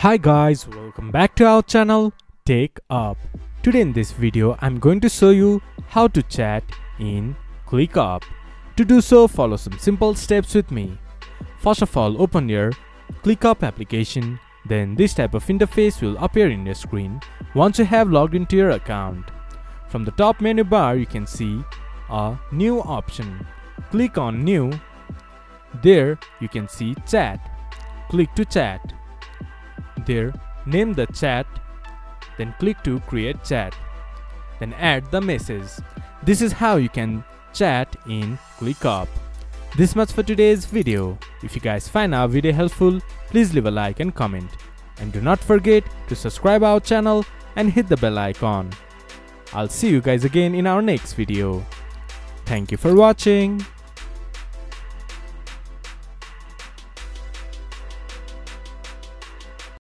Hi guys, welcome back to our channel TechUp. Today in this video I'm going to show you how to chat in Clickup. To do so, follow some simple steps with me. First of all, open your Clickup application. Then this type of interface will appear in your screen once you have logged into your account. From the top menu bar you can see a new option. Click on new. There you can see chat. Click to chat. There, name the chat, then click to create chat, then add the message. This is how you can chat in Clickup. This much for today's video. If you guys find our video helpful, please leave a like and comment. And do not forget to subscribe our channel and hit the bell icon. I'll see you guys again in our next video. Thank you for watching.